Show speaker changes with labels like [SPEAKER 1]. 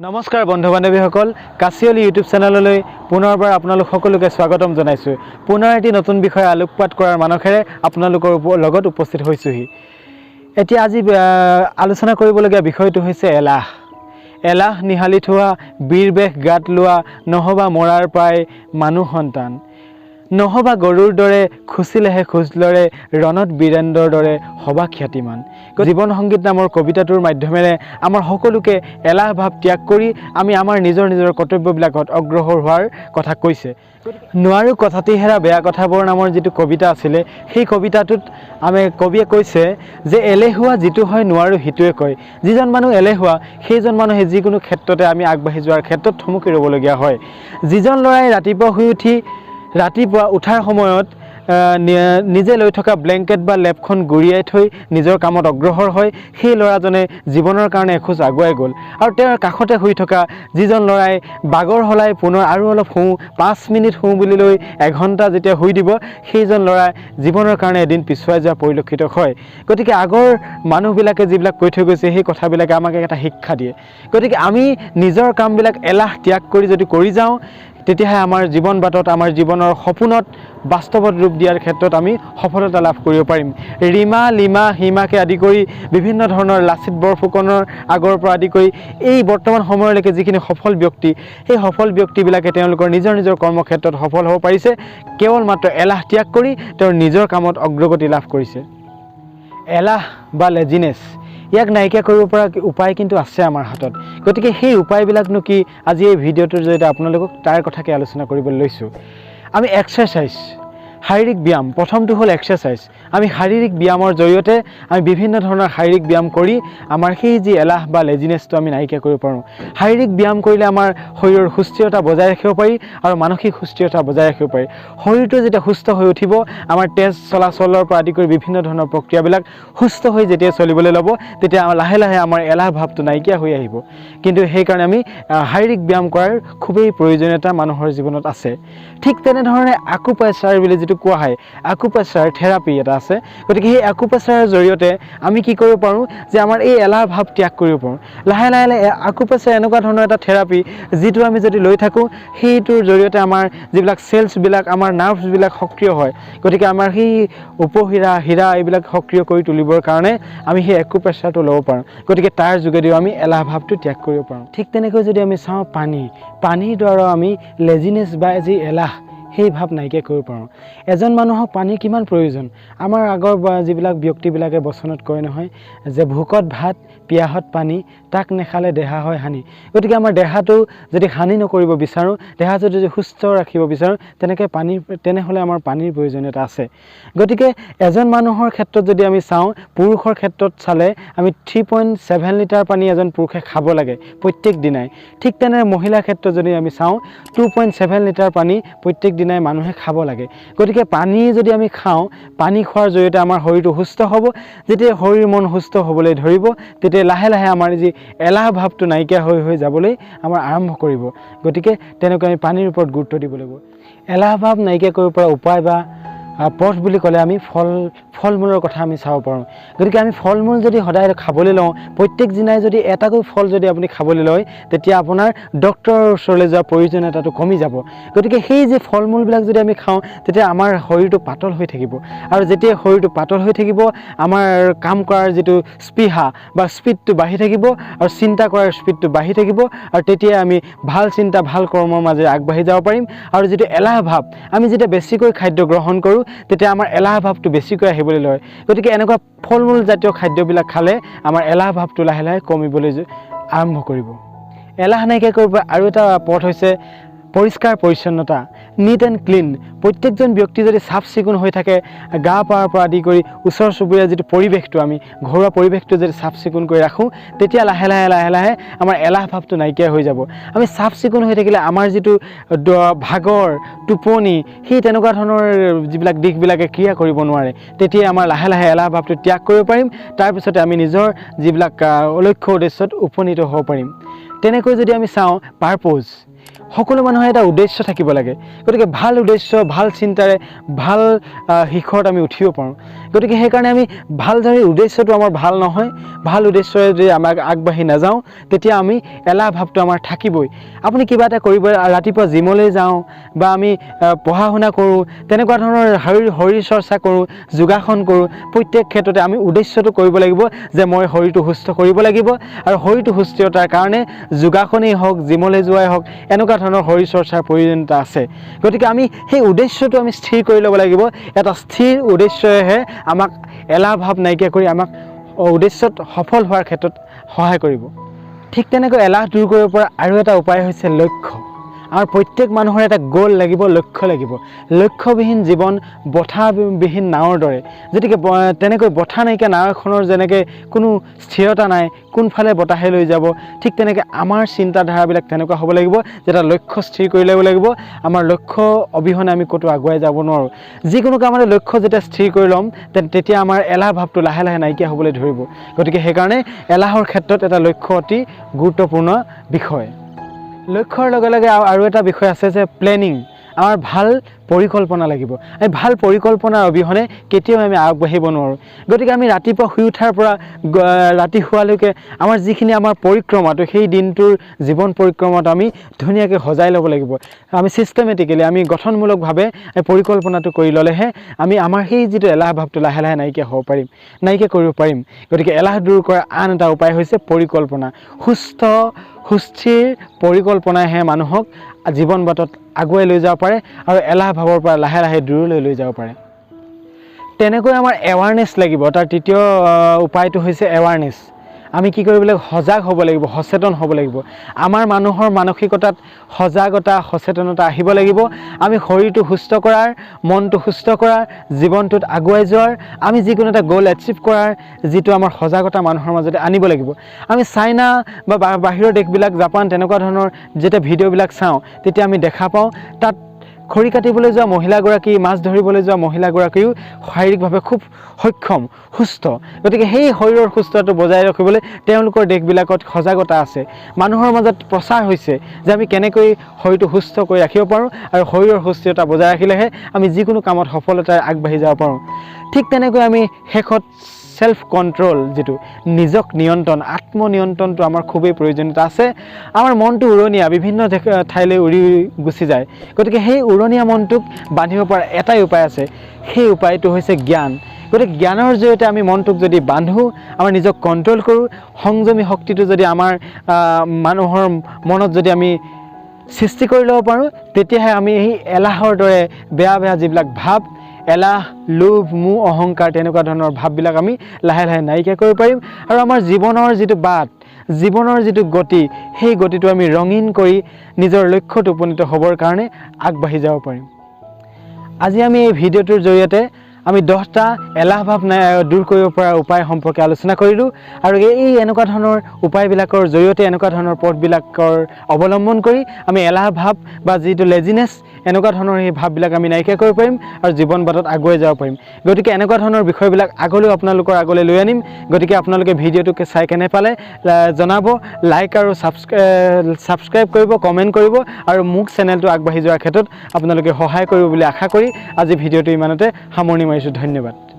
[SPEAKER 1] নমস্কাৰ বন্ধু বান্ধৱীসকল কাছিয়লি ইউটিউব চেনেললৈ পুনৰবাৰ আপোনালোক সকলোকে স্বাগতম জনাইছোঁ। পুনৰ এটি নতুন বিষয় আলোকপাত কৰাৰ মানসেৰে আপোনালোকৰ লগত উপস্থিত হৈছোহি। এতিয়া আজি আলোচনা কৰিবলগীয়া বিষয়টো হৈছে এলাহ। এলাহ নিহালি থোৱা, বীৰবেশ গাত লোৱা, নহবা মৰাৰ প্ৰায় মানুহ সন্তান, নহবা গৰুৰ দৰে খুচিলেহে খোজ লৰে, ৰণত বীৰেন্দ্ৰৰ দৰে সবা খ্যাতিমান। জীৱন সংগীত নামৰ কবিতাটোৰ মাধ্যমেৰে আমাৰ সকলোকে এলাহ ভাৱ ত্যাগ কৰি আমি আমাৰ নিজৰ কৰ্তব্যবিলাকত অগ্ৰসৰ হোৱাৰ কথা কৈছে। নোৱাৰো কথাটি হেৰা বেয়া কথাবোৰ নামৰ যিটো কবিতা আছিলে, সেই কবিতাটোত কবিয়ে কৈছে যে এলেহুৱা যিটো হয় নোৱাৰো সিটোৱে কয়। যিজন মানুহ এলেহুৱা সেইজন মানুহে যিকোনো ক্ষেত্ৰতে আমি আগবাঢ়ি যোৱাৰ ক্ষেত্ৰত থমকি ৰ'বলগীয়া হয়। যিজন ল'ৰাই ৰাতিপুৱা উঠাৰ সময়ত নিজে লৈ থকা ব্লেংকেট বা লেপখন গুৰিয়াই থৈ নিজৰ কামত অগ্ৰসৰ হয়, সেই ল'ৰাজনে জীৱনৰ কাৰণে এখোজ আগুৱাই গ'ল। আৰু তেওঁৰ কাষতে শুই থকা যিজন ল'ৰাই বাগৰ হলাই পুনৰ আৰু অলপ শুওঁ, 5 মিনিট শুওঁ বুলি লৈ এঘণ্টা যেতিয়া শুই দিব, সেইজন ল'ৰা জীৱনৰ কাৰণে এদিন পিছুৱাই যোৱা পৰিলক্ষিত হয়। গতিকে আগৰ মানুহবিলাকে যিবিলাক কৈ থৈ গৈছে সেই কথাবিলাকে আমাক এটা শিক্ষা দিয়ে। গতিকে আমি নিজৰ কামবিলাক এলাহ ত্যাগ কৰি যদি কৰি যাওঁ, তেতিয়াহে আমাৰ জীৱন বাটত, আমাৰ জীৱনৰ সপোনত বাস্তৱত ৰূপ দিয়াৰ ক্ষেত্ৰত আমি সফলতা লাভ কৰিব পাৰিম। ৰীমা, লিমা, হিমাকে আদি কৰি বিভিন্ন ধৰণৰ লাচিত বৰফুকনৰ আগৰ পৰা আদি কৰি এই বৰ্তমান সময়লৈকে যিখিনি সফল ব্যক্তি, সেই সফল ব্যক্তিবিলাকে তেওঁলোকৰ নিজৰ কৰ্মক্ষেত্ৰত সফল হ'ব পাৰিছে, কেৱল মাত্ৰ এলাহ ত্যাগ কৰি তেওঁৰ নিজৰ কামত অগ্ৰগতি লাভ কৰিছে। এলাহ বা লেজিনেছ, ইয়াক নাইকিয়া কৰিব পৰা উপায় কিন্তু আছে আমাৰ হাতত। গতিকে সেই উপায়বিলাকনো কি, আজি এই ভিডিঅ'টোৰ জৰিয়তে আপোনালোকক তাৰ কথাকে আলোচনা কৰিবলৈ লৈছোঁ। আমি এক্সাৰচাইজ, শাৰীৰিক ব্যায়াম, প্ৰথমটো হ'ল এক্সাৰচাইজ। আমি শাৰীৰিক ব্যায়ামৰ জৰিয়তে আমি বিভিন্ন ধৰণৰ শাৰীৰিক ব্যায়াম কৰি আমাৰ সেই যি এলাহ বা লেজিনেছটো আমি নাইকিয়া কৰিব পাৰোঁ। শাৰীৰিক ব্যায়াম কৰিলে আমাৰ শৰীৰৰ সুস্থিৰতা বজাই ৰাখিব পাৰি আৰু মানসিক সুস্থিৰতা বজাই ৰাখিব পাৰি। শৰীৰটো যেতিয়া সুস্থ হৈ উঠিব, আমাৰ তেজ চলাচলৰ পৰা আদি কৰি বিভিন্ন ধৰণৰ প্ৰক্ৰিয়াবিলাক সুস্থ হৈ যেতিয়া চলিবলৈ ল'ব, তেতিয়া লাহে লাহে আমাৰ এলাহ ভাৱটো নাইকিয়া হৈ আহিব। কিন্তু সেইকাৰণে আমি শাৰীৰিক ব্যায়াম কৰাৰ খুবেই প্ৰয়োজনীয়তা মানুহৰ জীৱনত আছে। ঠিক তেনেধৰণে আকুপ্ৰেছাৰ বুলি যিটো কোৱা হয়, আকুপ্ৰেছাৰ থেৰাপি এটা আছে। গতিকে সেই আকুপ্ৰেছাৰৰ জৰিয়তে আমি কি কৰিব পাৰোঁ যে আমাৰ এই এলাহ ভাৱ ত্যাগ কৰিব পাৰোঁ। লাহে লাহে আকুপ্ৰেছাৰ এনেকুৱা ধৰণৰ এটা থেৰাপি, যিটো আমি যদি লৈ থাকোঁ, সেইটোৰ জৰিয়তে আমাৰ যিবিলাক চেলছবিলাক, আমাৰ নাৰ্ভছবিলাক সক্ৰিয় হয়। গতিকে আমাৰ সেই উপশিৰা, হীৰা এইবিলাক সক্ৰিয় কৰি তুলিবৰ কাৰণে আমি সেই আকুপ্ৰেছাৰটো ল'ব পাৰোঁ। গতিকে তাৰ যোগেদিও আমি এলাহ ভাৱটো ত্যাগ কৰিব পাৰোঁ। ঠিক তেনেকৈ যদি আমি চাওঁ পানীৰ দ্বাৰাও আমি লেজিনেছ বা যি এলাহ, সেই ভাৱ নাইকিয়া কৰিব পাৰোঁ। এজন মানুহক পানী কিমান প্ৰয়োজন, আমাৰ আগৰ যিবিলাক ব্যক্তিবিলাকে বচনত কয় নহয় যে ভোকত ভাত, পিয়াহত পানী, তাক নেখালে দেহা হয় হানি। গতিকে আমাৰ দেহাটো যদি হানি নকৰিব বিচাৰোঁ, দেহাটো যদি সুস্থ ৰাখিব বিচাৰোঁ, তেনেহ'লে আমাৰ পানীৰ প্ৰয়োজনীয়তা আছে। গতিকে এজন মানুহৰ ক্ষেত্ৰত যদি আমি চাওঁ, পুৰুষৰ ক্ষেত্ৰত চালে আমি 3.7 লিটাৰ পানী এজন পুৰুষে খাব লাগে প্ৰত্যেক দিনাই। ঠিক তেনেদৰে মহিলাৰ ক্ষেত্ৰত যদি আমি চাওঁ, 2.7 লিটাৰ পানী প্ৰত্যেক দিনাই মানুহে খাব লাগে। গতিকে পানী যদি আমি খাওঁ, পানী খোৱাৰ জৰিয়তে আমাৰ শৰীৰটো সুস্থ হ'ব। যেতিয়া শৰীৰ মন সুস্থ হ'বলৈ ধৰিব, তেতিয়া লাহে লাহে আমাৰ যি এলাহ ভাৱটো নাইকিয়া হৈ যাবলৈ আমাৰ আৰম্ভ কৰিব। গতিকে তেনেকৈ আমি পানীৰ ওপৰত গুৰুত্ব দিব লাগিব। এলাহ ভাৱ নাইকিয়া কৰিব পৰা উপায় বা পথ বুলি ক'লে আমি ফল মূলৰ কথা আমি চাব পাৰোঁ। গতিকে আমি ফল মূল যদি সদায় খাবলৈ লওঁ, প্ৰত্যেক দিনাই যদি এটাকৈ ফল যদি আপুনি খাবলৈ লয়, তেতিয়া আপোনাৰ ডক্তৰৰ ওচৰলৈ যোৱাৰ প্ৰয়োজনীয়তাটো কমি যাব। গতিকে সেই যে ফল মূলবিলাক যদি আমি খাওঁ, তেতিয়া আমাৰ শৰীৰটো পাতল হৈ থাকিব। আৰু যেতিয়া শৰীৰটো পাতল হৈ থাকিব, আমাৰ কাম কৰাৰ যিটো স্পৃহা বা স্পীডটো বাঢ়ি থাকিব আৰু চিন্তা কৰাৰ স্পীডটো বাঢ়ি থাকিব। আৰু তেতিয়া আমি ভাল চিন্তা, ভাল কৰ্মৰ মাজেৰে আগবাঢ়ি যাব পাৰিম। আৰু যিটো এলাহ ভাৱ, আমি যেতিয়া বেছিকৈ খাদ্য গ্ৰহণ কৰোঁ, তেতিয়া আমাৰ এলাহ ভাৱটো বেছিকৈ আহিবলৈ লয়। গতিকে এনেকুৱা ফল মূল জাতীয় খাদ্যবিলাক খালে আমাৰ এলাহ ভাৱটো লাহে লাহে কমিবলৈ আৰম্ভ কৰিব। এলাহ নাইকিয়া কৰিব আৰু এটা পথ হৈছে পৰিষ্কাৰ পৰিচ্ছন্নতা, নিট এণ্ড ক্লিন। প্ৰত্যেকজন ব্যক্তি যদি চাফ চিকুণ হৈ থাকে, গা পাৰ পৰা আদি কৰি ওচৰ চুবুৰীয়া যিটো পৰিৱেশটো, আমি ঘৰুৱা পৰিৱেশটো যদি চাফ চিকুণ কৰি ৰাখোঁ, তেতিয়া লাহে লাহে আমাৰ এলাহ ভাৱটো নাইকিয়া হৈ যাব। আমি চাফ চিকুণ হৈ থাকিলে আমাৰ যিটো ভাগৰ, টোপনি, সেই তেনেকুৱা ধৰণৰ যিবিলাক দিশবিলাকে ক্ৰিয়া কৰিব নোৱাৰে, তেতিয়া আমাৰ লাহে লাহে এলাহ ভাৱটো ত্যাগ কৰিব পাৰিম। তাৰপিছতে আমি নিজৰ যিবিলাক লক্ষ্য উদ্দেশ্যত উপনীত হ'ব পাৰিম। তেনেকৈ যদি আমি চাওঁ পাৰপ'জ, সকলো মানুহৰ এটা উদ্দেশ্য থাকিব লাগে গতিকে ভাল উদ্দেশ্য ভাল চিন্তাৰে ভাল শিখৰত আমি উঠিব পাৰোঁ গতিকে সেইকাৰণে আমি ভালদৰে উদ্দেশ্যটো আমাৰ ভাল নহয় ভাল উদ্দেশ্যৰে যদি আমাক আগবাঢ়ি নাযাওঁ তেতিয়া আমি এলাহ ভাৱটো আমাৰ থাকিবই আপুনি কিবা এটা কৰিব ৰাতিপুৱা জিমলৈ যাওঁ বা আমি পঢ়া শুনা কৰোঁ তেনেকুৱা ধৰণৰ শৰীৰ চৰ্চা কৰোঁ যোগাসন কৰোঁ প্ৰত্যেক ক্ষেত্ৰতে আমি উদ্দেশ্যটো কৰিব লাগিব যে মই শৰীৰটো সুস্থ কৰিব লাগিব আৰু শৰীৰটো সুস্থতাৰ কাৰণে যোগাসনেই হওক জিমলৈ যোৱাই হওক এনেকুৱা ধৰণৰ শৰীৰ চৰ্চাৰ প্ৰয়োজনীয়তা আছে গতিকে আমি সেই উদ্দেশ্যটো আমি স্থিৰ কৰি ল'ব লাগিব এটা স্থিৰ উদ্দেশ্যইহে আমাক এলাহ ভাৱ নাইকিয়া কৰি আমাক উদ্দেশ্যত সফল হোৱাৰ ক্ষেত্ৰত সহায় কৰিব ঠিক তেনেকৈ এলাহ দূৰ কৰিব পৰা আৰু এটা উপায় হৈছে লক্ষ্য আমাৰ প্ৰত্যেক মানুহৰ এটা গ'ল লাগিব লক্ষ্য লাগিব লক্ষ্যবিহীন জীৱন বঠাবিহীন নাৱৰ দৰে গতিকে তেনেকৈ বঠা নাইকিয়া নাও এখনৰ যেনেকৈ কোনো স্থিৰতা নাই কোনফালে বতাহে লৈ যাব ঠিক তেনেকৈ আমাৰ চিন্তাধাৰাবিলাক তেনেকুৱা হ'ব লাগিব যে এটা লক্ষ্য স্থিৰ কৰি ল'ব লাগিব আমাৰ লক্ষ্য অবিহনে আমি ক'তো আগুৱাই যাব নোৱাৰোঁ যিকোনো কামতে লক্ষ্য যেতিয়া স্থিৰ কৰি ল'ম তেতিয়া আমাৰ এলাহ ভাৱটো লাহে লাহে নাইকিয়া হ'বলৈ ধৰিব গতিকে সেইকাৰণে এলাহৰ ক্ষেত্ৰত এটা লক্ষ্য অতি গুৰুত্বপূৰ্ণ বিষয় লক্ষ্যৰ লগে লগে আৰু এটা বিষয় আছে যে প্লেনিং আমাৰ ভাল পৰিকল্পনা লাগিব এই ভাল পৰিকল্পনাৰ অবিহনে কেতিয়াও আমি আগবাঢ়িব নোৱাৰোঁ গতিকে আমি ৰাতিপুৱা শুই উঠাৰ পৰা ৰাতি শুৱালৈকে আমাৰ যিখিনি আমাৰ পৰিক্ৰমাটো সেই দিনটোৰ জীৱন পৰিক্ৰমাটো আমি ধুনীয়াকৈ সজাই ল'ব লাগিব আমি চিষ্টেমেটিকেলি আমি গঠনমূলকভাৱে এই পৰিকল্পনাটো কৰি ল'লেহে আমি আমাৰ সেই যিটো এলাহ ভাৱটো লাহে লাহে নাইকিয়া কৰিব পাৰিম গতিকে এলাহ দূৰ কৰাৰ আন এটা উপায় হৈছে পৰিকল্পনা সুস্থিৰ পৰিকল্পনাইহে মানুহক জীৱন বাটত আগুৱাই লৈ যাব পাৰে আৰু এলাহ ভাৱৰ পৰা লাহে লাহে দূৰলৈ লৈ যাব পাৰে তেনেকৈ আমাৰ এৱাৰনেছ লাগিব তাৰ তৃতীয় উপায়টো হৈছে এৱাৰনেছ আমি কি কৰিব লাগিব সজাগ হ'ব লাগিব সচেতন হ'ব লাগিব আমাৰ মানুহৰ মানসিকতাত সজাগতা সচেতনতা আহিব লাগিব আমি শৰীৰটো সুস্থ কৰাৰ মনটো সুস্থ কৰাৰ জীৱনটোত আগুৱাই যোৱাৰ আমি যিকোনো এটা গ'ল এচিভ কৰাৰ যিটো আমাৰ সজাগতা মানুহৰ মাজতে আনিব লাগিব আমি চাইনা বা বাহিৰৰ দেশবিলাক জাপান তেনেকুৱা ধৰণৰ যেতিয়া ভিডিঅ'বিলাক চাওঁ তেতিয়া আমি দেখা পাওঁ তাত খৰি কাটিবলৈ যোৱা মহিলাগৰাকী মাছ ধৰিবলৈ যোৱা মহিলাগৰাকীও শাৰীৰিকভাৱে খুব সক্ষম সুস্থ গতিকে সেই শৰীৰৰ সুস্থতাটো বজাই ৰাখিবলৈ তেওঁলোকৰ দেশবিলাকত সজাগতা আছে মানুহৰ মাজত প্ৰচাৰ হৈছে যে আমি কেনেকৈ শৰীৰটো সুস্থ কৰি ৰাখিব পাৰোঁ আৰু শৰীৰৰ সুস্থতা বজাই ৰাখিলেহে আমি যিকোনো কামত সফলতাৰে আগবাঢ়ি যাব পাৰোঁ ঠিক তেনেকৈ আমি শেষত সেলফ কন্ট্ৰোল যিটো নিজক নিয়ন্ত্ৰণ আত্মনিয়ন্ত্ৰণটো আমাৰ খুবেই প্ৰয়োজনীয়তা আছে আমাৰ মনটো উৰণীয়া বিভিন্ন ঠাইলৈ উৰি গুচি যায় গতিকে সেই উৰণীয়া মনটোক বান্ধিব পৰা এটাই উপায় আছে সেই উপায়টো হৈছে জ্ঞান গতিকে জ্ঞানৰ জৰিয়তে আমি মনটোক যদি বান্ধো আমাৰ নিজক কন্ট্ৰোল কৰোঁ সংযমী শক্তিটো যদি আমাৰ মানুহৰ মনত যদি আমি সৃষ্টি কৰি ল'ব পাৰোঁ তেতিয়াহে আমি এই এলাহৰ দৰে বেয়া যিবিলাক ভাৱ এলাহ লোভ মোহ অহংকাৰ তেনেকুৱা ধৰণৰ ভাৱবিলাক আমি লাহে লাহে নাইকিয়া কৰিব পাৰিম আৰু আমাৰ জীৱনৰ যিটো বাট জীৱনৰ যিটো গতি সেই গতিটো আমি ৰঙীন কৰি নিজৰ লক্ষ্যত উপনীত হ'বৰ কাৰণে আগবাঢ়ি যাব পাৰিম আজি আমি এই ভিডিঅ'টোৰ জৰিয়তে আমি 10টা এলাহ ভাৱ দূৰ কৰিব পৰা উপায় সম্পৰ্কে আলোচনা কৰিলোঁ আৰু এই এনেকুৱা ধৰণৰ উপায়বিলাকৰ জৰিয়তে এনেকুৱা ধৰণৰ পথবিলাকৰ অৱলম্বন কৰি আমি এলাহ ভাৱ বা যিটো লেজিনেছ এনেকুৱা ধৰণৰ এই ভাৱবিলাক আমি নাইকিয়া কৰিব পাৰিম আৰু জীৱন বাটত আগুৱাই যাব পাৰিম গতিকে এনেকুৱা ধৰণৰ বিষয়বিলাক আগলৈও আপোনালোকৰ আগলৈ লৈ আনিম গতিকে আপোনালোকে ভিডিঅ'টোকে চাই কেনে পালে জনাব লাইক আৰু ছাবস্ক্ৰাইব কৰিব কমেণ্ট কৰিব আৰু মোক চেনেলটো আগবাঢ়ি যোৱাৰ ক্ষেত্ৰত আপোনালোকে সহায় কৰিব বুলি আশা কৰি আজি ভিডিঅ'টো ইমানতে সামৰণি মাৰিছোঁ ধন্যবাদ